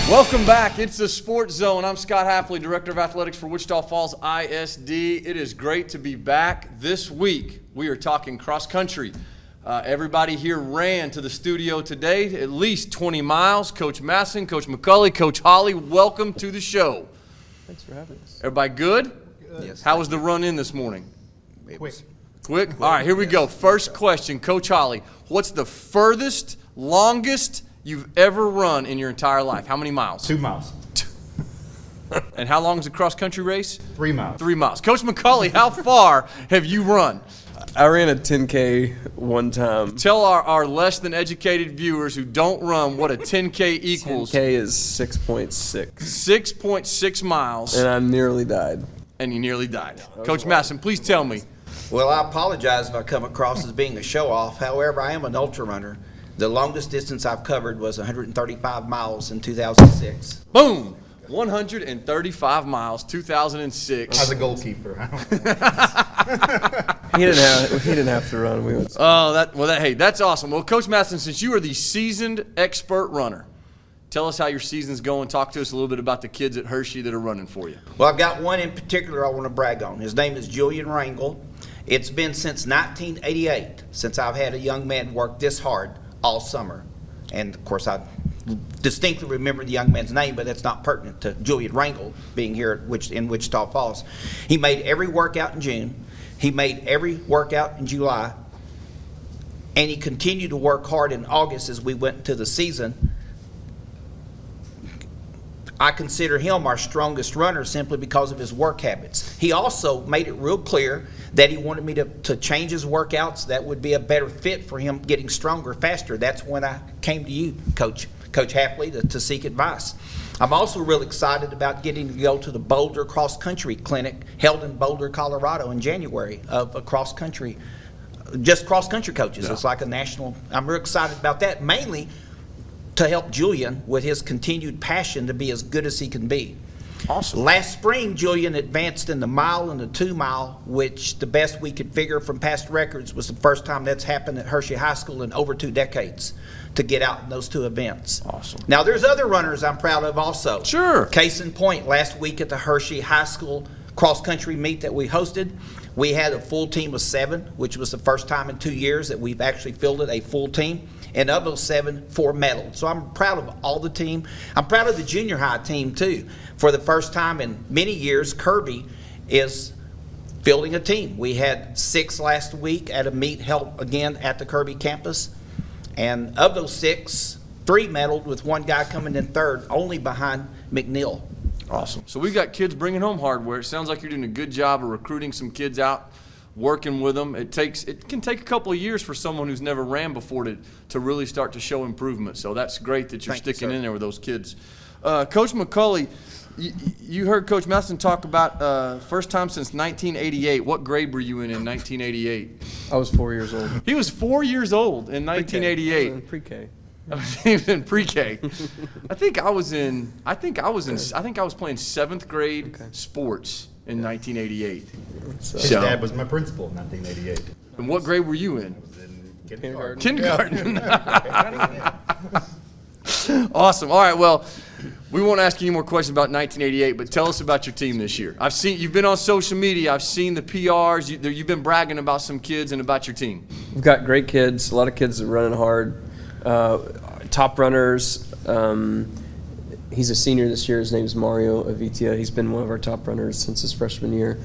Welcome back. It's the Sports Zone. I'm Scott Hafley, Director of Athletics for Wichita Falls ISD. It is great to be back. This week, we are talking cross country. Everybody here ran to the studio today, at least 20 miles. Coach Masson, Coach McCulley, Coach Holly, welcome to the show. Thanks for having us. Everybody good? Yes. How was the run in this morning? Quick. All right, here we go. First question, Coach Holly. What's the furthest, longest you've ever run in your entire life? How many miles? 2 miles. And how long is a cross-country race? 3 miles. 3 miles. Coach McCulley, how far have you run? I ran a 10K one time. Tell our less than educated viewers who don't run what a 10K equals. 10K is 6.6. 6.6 miles. And I nearly died. And you nearly died. Coach Masson, please tell me. Well, I apologize if I come across as being a show-off. However, I am an ultra runner. The longest distance I've covered was 135 miles in 2006. Boom! 135 miles, 2006. As a goalkeeper. He didn't have to run. We went. Hey, that's awesome. Well, Coach Masson, since you are the seasoned expert runner, tell us how your season's going. Talk to us a little bit about the kids at Hershey that are running for you. Well, I've got one in particular I want to brag on. His name is Julian Rangel. It's been since 1988 since I've had a young man work this hard all summer. And, of course, I distinctly remember the young man's name, but that's not pertinent to Julian Rangel being here in Wichita Falls. He made every workout in June. He made every workout in July. And he continued to work hard in August as we went into the season. I consider him our strongest runner simply because of his work habits. He also made it real clear that he wanted me to change his workouts. That would be a better fit for him getting stronger faster. That's when I came to you, Coach Hafley, to seek advice. I'm also real excited about getting to go to the Boulder Cross Country Clinic held in Boulder, Colorado in January of a cross country, just cross country coaches. Yeah. It's like a national. I'm real excited about that, mainly to help Julian with his continued passion to be as good as he can be. Awesome. Last spring, Julian advanced in the mile and the 2 mile, which the best we could figure from past records was the first time that's happened at Hershey High School in over 2 decades to get out in those 2 events. Awesome. Now, there's other runners I'm proud of also. Sure. Case in point, last week at the Hershey High School cross-country meet that we hosted, we had a full team of 7, which was the first time in 2 years that we've actually fielded a full team. And of those 7, 4 medaled. So I'm proud of all the team. I'm proud of the junior high team, too. For the first time in many years, Kirby is fielding a team. We had 6 last week at a meet held again at the Kirby campus. And of those 6, 3 medaled, with one guy coming in third, only behind McNeil. Awesome. So we've got kids bringing home hardware. It sounds like you're doing a good job of recruiting some kids out, working with them. It can take a couple of years for someone who's never ran before to really start to show improvement. So that's great that you're sticking in there with those kids. Coach McCulley, you heard Coach Masson talk about first time since 1988. What grade were you in 1988? I was 4 years old. He was 4 years old in 1988. Pre-K. He was in pre-K. I think I was playing 7th grade sports in 1988. His dad was my principal in 1988. And what grade were you in? I was in kindergarten. Kindergarten. Awesome. All right, well, we won't ask you any more questions about 1988, but tell us about your team this year. You've been on social media. I've seen the PRs. You've been bragging about some kids and about your team. We've got great kids, a lot of kids that are running hard. Top runners. He's a senior this year. His name is Mario Avitia. He's been one of our top runners since his freshman year.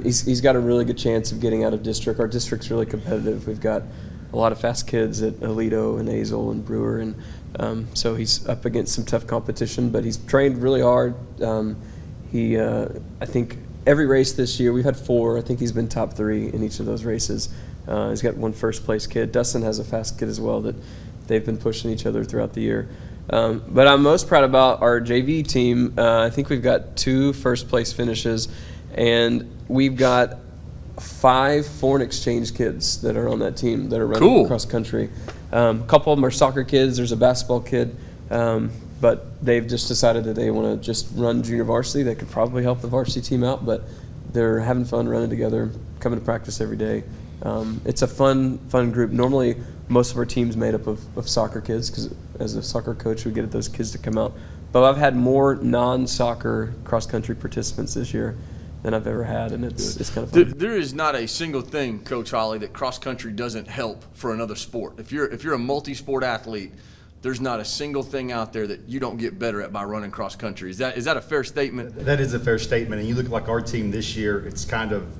He's got a really good chance of getting out of district. Our district's really competitive. We've got a lot of fast kids at Aledo and Azle and Brewer, and so he's up against some tough competition, but he's trained really hard. I think every race this year, we've had 4. I think he's been top 3 in each of those races. He's got 1 first-place kid. Dustin has a fast kid as well that they've been pushing each other throughout the year. But I'm most proud about our JV team. I think we've got 2 first-place finishes, and we've got 5 foreign exchange kids that are on that team that are running across country. A couple of them are soccer kids. There's a basketball kid, but they've just decided that they want to just run junior varsity. They could probably help the varsity team out, but they're having fun running together, coming to practice every day. It's a fun group. Normally, most of our team's made up of soccer kids, because as a soccer coach, we get those kids to come out. But I've had more non-soccer cross-country participants this year than I've ever had, and it's kind of fun. There is not a single thing, Coach Holly, that cross country doesn't help for another sport. If you're a multi-sport athlete, there's not a single thing out there that you don't get better at by running cross country. Is that a fair statement? That is a fair statement. And you look like our team this year,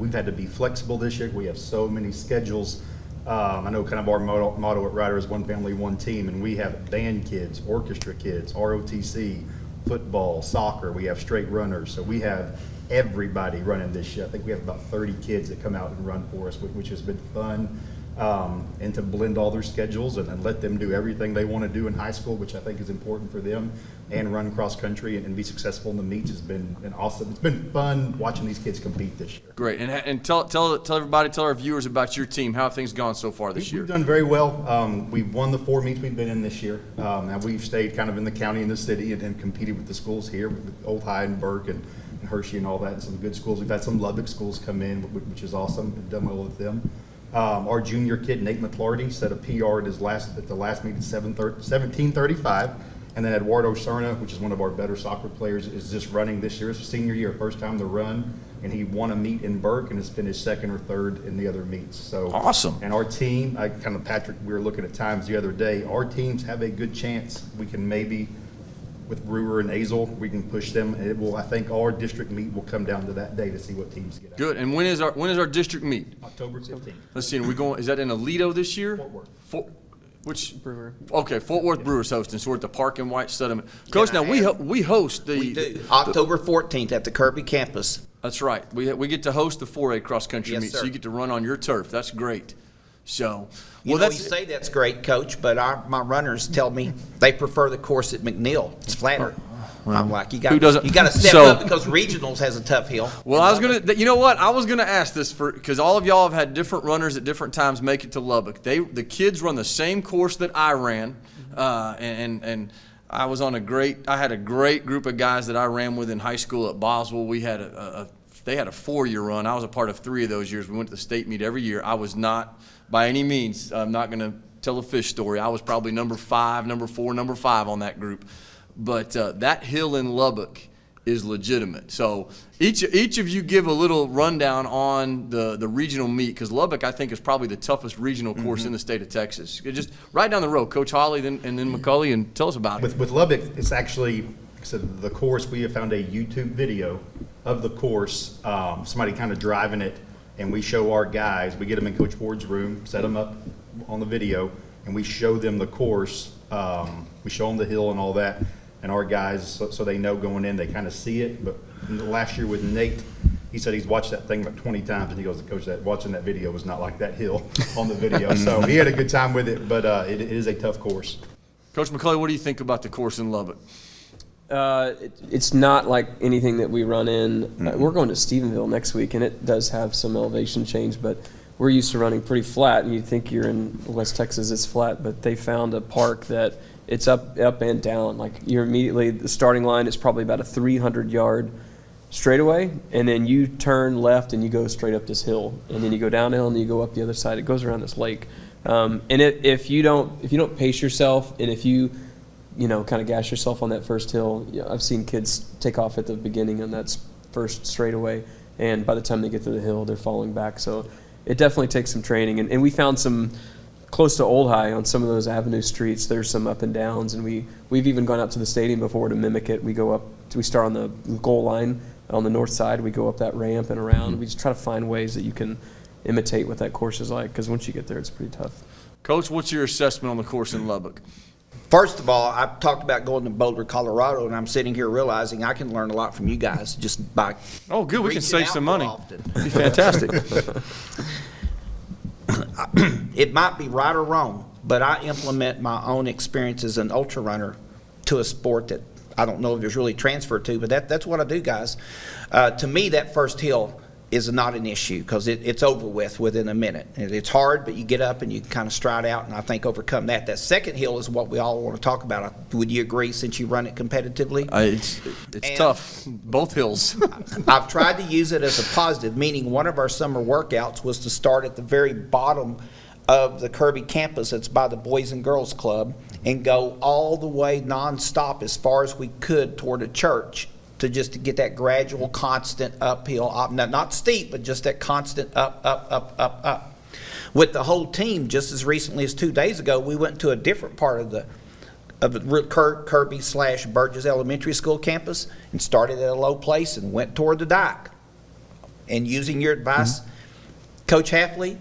we've had to be flexible this year. We have so many schedules. I know kind of our motto at Ryder is one family, one team, and we have band kids, orchestra kids, ROTC, football, soccer. We have straight runners. So we have everybody running this year. I think we have about 30 kids that come out and run for us, which has been fun. And to blend all their schedules and let them do everything they want to do in high school, which I think is important for them, and run cross country and be successful in the meets has been awesome. It's been fun watching these kids compete this year. Great. And tell everybody, tell our viewers about your team. How have things gone so far this year? We've done very well. We've won the 4 meets we've been in this year. And we've stayed kind of in the county and the city and competed with the schools here, with Old High and Burke and Hershey and all that, and some good schools. We've had some Lubbock schools come in, which is awesome. We've done well with them. Our junior kid, Nate McClarty, set a PR at the last meet at 17:35. And then Eduardo Serna, which is one of our better soccer players, is just running this year. It's his senior year, first time to run. And he won a meet in Burke and has finished second or third in the other meets. So awesome. And our team, Patrick, we were looking at times the other day, our teams have a good chance. We can maybe, with Brewer and Azle, we can push them. I think our district meet will come down to that day to see what teams get out. Good. And when is our district meet? October 15th. Let's see. Is that in Aledo this year? Fort Worth. Which Brewer. Okay, Fort Worth Brewers hosting. So we're at the Park and White Settlement. Coach, now we host the. We do. October 14th at the Kirby campus. That's right. We get to host the 4A cross country Yes, meet, sir. so you get to run on your turf. That's great. So, You say that's great, Coach, but my runners tell me they prefer the course at McNeil. It's flatter. I'm like, you got to step up because regionals has a tough hill. Well, I was you know what? I was gonna ask this because all of y'all have had different runners at different times make it to Lubbock. The kids run the same course that I ran, and I was on I had a great group of guys that I ran with in high school at Boswell. We had they had a 4-year run. I was a part of 3 of those years. We went to the state meet every year. I was not, by any means, I'm not going to tell a fish story. I was probably number 5, number 4, number 5 on that group. But that hill in Lubbock is legitimate. So each of you give a little rundown on the regional meet, because Lubbock, I think, is probably the toughest regional course in the state of Texas. Just right down the road, Coach Holly and then McCulley, and tell us about it. With Lubbock, it's actually, so the course, we have found a YouTube video of the course, somebody kind of driving it, and we show our guys, we get them in Coach Ward's room, set them up on the video, and we show them the course. We show them the hill and all that, and our guys, so they know going in, they kind of see it. But last year with Nate, he said he's watched that thing about 20 times, and he goes, Coach, watching that video was not like that hill on the video. So he had a good time with it, but it is a tough course. Coach McCulley, what do you think about the course in Lubbock? It's not like anything that we run in. We're going to Stephenville next week, and it does have some elevation change, but we're used to running pretty flat, and you'd think you're in West Texas, it's flat, but they found a park that it's up and down. Like, you're immediately, the starting line is probably about a 300-yard straightaway, and then you turn left and you go straight up this hill, and then you go downhill and you go up the other side. It goes around this lake. And if you don't pace yourself, and if you kind of gas yourself on that first hill, I've seen kids take off at the beginning on that first straightaway, and by the time they get to the hill, they're falling back. So it definitely takes some training. And we found some close to Old High on some of those avenue streets. There's some up and downs, and we've even gone out to the stadium before to mimic it. We start on the goal line on the north side. We go up that ramp and around. We just try to find ways that you can imitate what that course is like, because once you get there, it's pretty tough. Coach, what's your assessment on the course in Lubbock? First of all, I've talked about going to Boulder, Colorado, and I'm sitting here realizing I can learn a lot from you guys just by Oh, good. We can reaching save out some more money. often. Be fantastic. It might be right or wrong, but I implement my own experience as an ultra runner to a sport that I don't know if it's really transferred to, but that's what I do, guys. To me, that first hill is not an issue because it's over with within a minute. It's hard, but you get up and you kind of stride out and I think overcome that. That second hill is what we all want to talk about. Would you agree, since you run it competitively? It's tough, both hills. I've tried to use it as a positive, meaning one of our summer workouts was to start at the very bottom of the Kirby campus that's by the Boys and Girls Club and go all the way nonstop as far as we could toward a church to get that gradual, constant uphill, not steep, but just that constant up. With the whole team, just as recently as 2 days ago, we went to a different part of the Kirby/Burgess Elementary School campus and started at a low place and went toward the dike. And using your advice, Coach Hafley,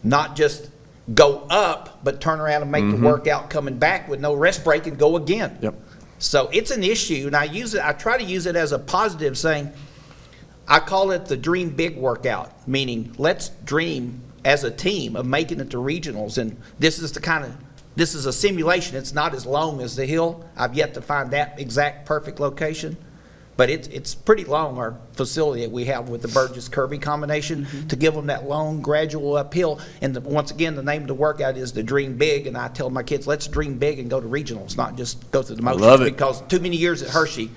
not just go up, but turn around and make the workout coming back with no rest break and go again. Yep. So it's an issue, and I try to use it as a positive, saying, I call it the dream big workout, meaning let's dream as a team of making it to regionals. And this is a simulation. It's not as long as the hill. I've yet to find that exact perfect location. But it's pretty long, our facility that we have with the Burgess-Kirby combination, to give them that long, gradual uphill. And once again, the name of the workout is the Dream Big, and I tell my kids, let's dream big and go to regionals, not just go through the motions. Love it. Because too many years at Hershey,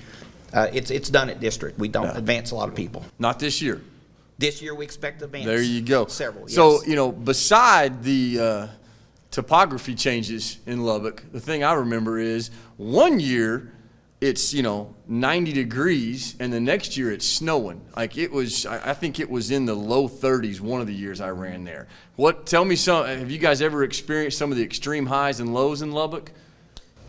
it's done at district. We don't advance a lot of people. Not this year. This year we expect to advance. There you go. Several, yes. So, beside the topography changes in Lubbock, the thing I remember is one year it's 90 degrees and the next year it's snowing. Like it was, I think it was in the low 30s one of the years I ran there. Tell me have you guys ever experienced some of the extreme highs and lows in Lubbock?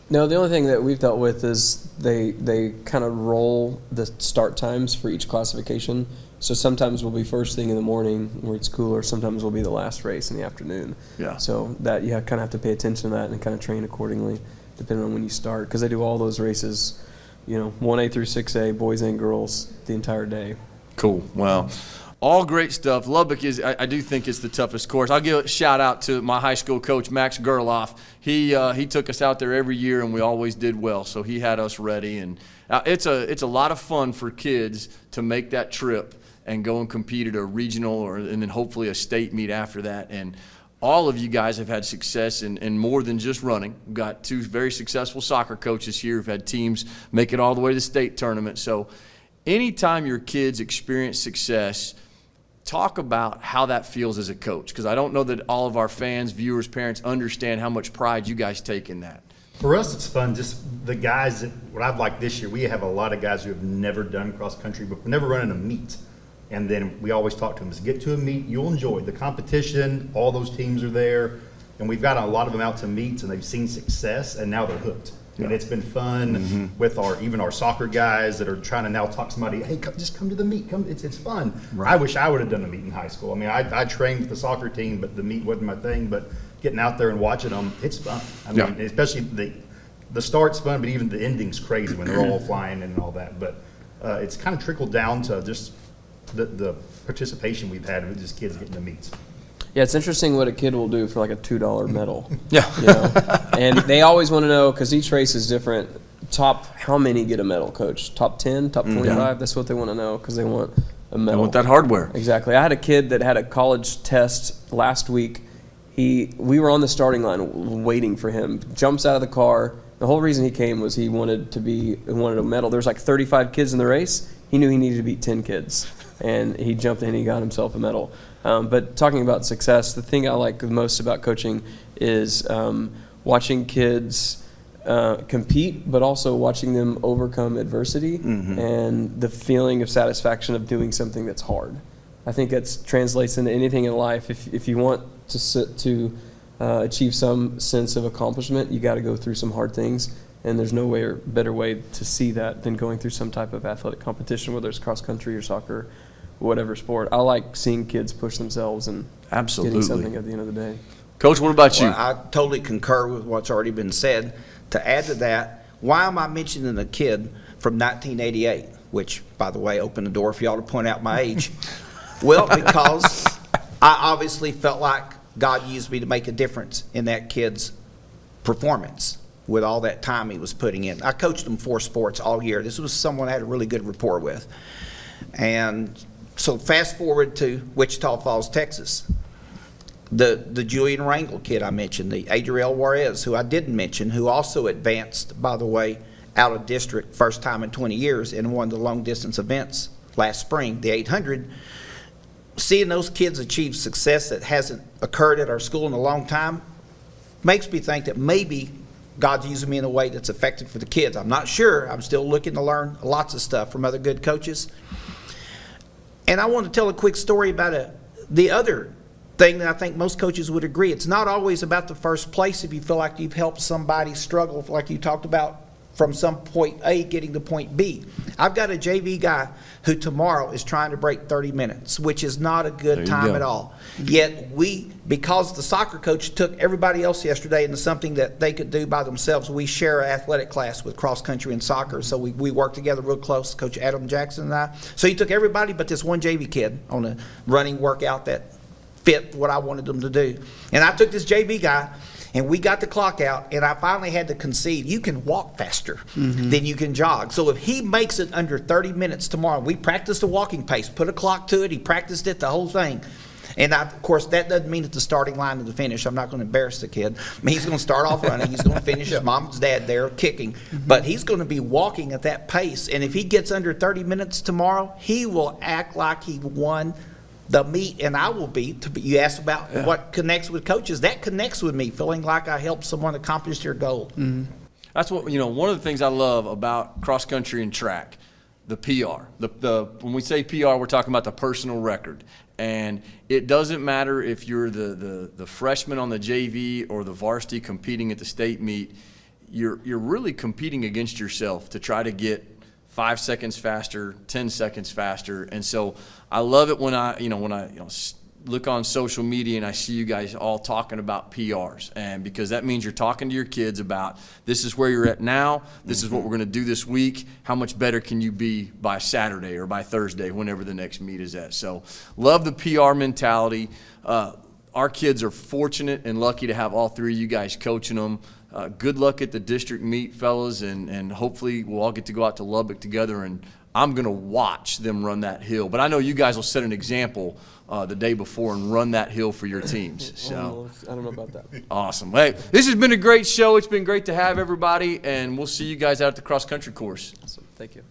No, the only thing that we've dealt with is they kind of roll the start times for each classification. So sometimes we'll be first thing in the morning where it's cooler. Sometimes we'll be the last race in the afternoon. Yeah. So that you kind of have to pay attention to that and kind of train accordingly, depending on when you start, because they do all those races, 1A through 6A, boys and girls, the entire day. Cool. Wow. All great stuff. Lubbock is, I do think it's the toughest course. I'll give a shout out to my high school coach, Max Gerloff. He took us out there every year and we always did well. So he had us ready, and it's a lot of fun for kids to make that trip and go and compete at a regional and then hopefully a state meet after that. And all of you guys have had success in more than just running. We've got two very successful soccer coaches here who've had teams make it all the way to the state tournament. So anytime your kids experience success, talk about how that feels as a coach, because I don't know that all of our fans, viewers, parents understand how much pride you guys take in that. For us, it's fun. Just the guys, what I've liked this year, we have a lot of guys who have never done cross country, but never run in a meet. And then we always talk to them, is get to a meet, you'll enjoy the competition, all those teams are there. And we've got a lot of them out to meets and they've seen success and now they're hooked. Yeah. And it's been fun with even our soccer guys that are trying to now talk to somebody, hey, just come to the meet, come, it's fun. Right. I wish I would have done a meet in high school. I mean, I trained with the soccer team, but the meet wasn't my thing, but getting out there and watching them, it's fun. I mean, especially the start's fun, but even the ending's crazy when they're all flying and all that. But it's kind of trickled down to just the participation we've had with just kids getting to meets. Yeah, it's interesting what a kid will do for like a $2 medal. Yeah. And they always want to know, because each race is different, how many get a medal, coach? Top 10, top 25? That's what they want to know, because they want a medal. I want that hardware. Exactly. I had a kid that had a college test last week. We were on the starting line waiting for him. Jumps out of the car. The whole reason he came was he wanted a medal. There was like 35 kids in the race. He knew he needed to beat 10 kids. And he jumped in and he got himself a medal. But talking about success, the thing I like the most about coaching is watching kids compete, but also watching them overcome adversity and the feeling of satisfaction of doing something that's hard. I think that translates into anything in life. If you want to achieve some sense of accomplishment, you got to go through some hard things. And there's no way or better way to see that than going through some type of athletic competition, whether it's cross country or soccer, whatever sport. I like seeing kids push themselves and getting something at the end of the day. Coach, what about you? Well, I totally concur with what's already been said. To add to that, why am I mentioning a kid from 1988, which, by the way, opened the door for y'all to point out my age? Well, because I obviously felt like God used me to make a difference in that kid's performance with all that time he was putting in. I coached him 4 sports all year. This was someone I had a really good rapport with. And so fast forward to Wichita Falls, Texas. The Julian Rangel kid I mentioned, the Adriel Juarez, who I didn't mention, who also advanced, by the way, out of district first time in 20 years in one of the long distance events last spring, the 800. seeing those kids achieve success that hasn't occurred at our school in a long time makes me think that maybe God's using me in a way that's effective for the kids. I'm not sure. I'm still looking to learn lots of stuff from other good coaches. And I want to tell a quick story about the other thing that I think most coaches would agree. It's not always about the first place if you feel like you've helped somebody struggle, like you talked about, from some point A getting to point B. I've got a JV guy who tomorrow is trying to break 30 minutes, which is not a good time at all. Yet because the soccer coach took everybody else yesterday into something that they could do by themselves, we share an athletic class with cross country and soccer. So we work together real close, Coach Adam Jackson and I. So he took everybody but this one JV kid on a running workout that fit what I wanted them to do. And I took this JV guy, and we got the clock out, and I finally had to concede. You can walk faster than you can jog. So if he makes it under 30 minutes tomorrow, we practiced the walking pace, put a clock to it, he practiced it, the whole thing. And of course, that doesn't mean at the starting line to the finish. I'm not going to embarrass the kid. I mean, he's going to start off running. He's going to finish his mom and dad there kicking. But he's going to be walking at that pace. And if he gets under 30 minutes tomorrow, he will act like he won the meet, and I will be. You asked about what connects with coaches. That connects with me, feeling like I helped someone accomplish their goal. That's what, one of the things I love about cross country and track, the PR. When we say PR, we're talking about the personal record. And it doesn't matter if you're the freshman on the JV or the varsity competing at the state meet. You're really competing against yourself to try to get 5 seconds faster, 10 seconds faster. And so I love it when I look on social media and I see you guys all talking about PRs, and because that means you're talking to your kids about this is where you're at now, this is what we're going to do this week, how much better can you be by Saturday or by Thursday, whenever the next meet is at. So love the PR mentality. Our kids are fortunate and lucky to have all three of you guys coaching them. Good luck at the district meet, fellas, and hopefully we'll all get to go out to Lubbock together, and I'm going to watch them run that hill. But I know you guys will set an example the day before and run that hill for your teams. So I don't know about that. Awesome. Hey, this has been a great show. It's been great to have everybody, and we'll see you guys out at the cross-country course. Awesome. Thank you.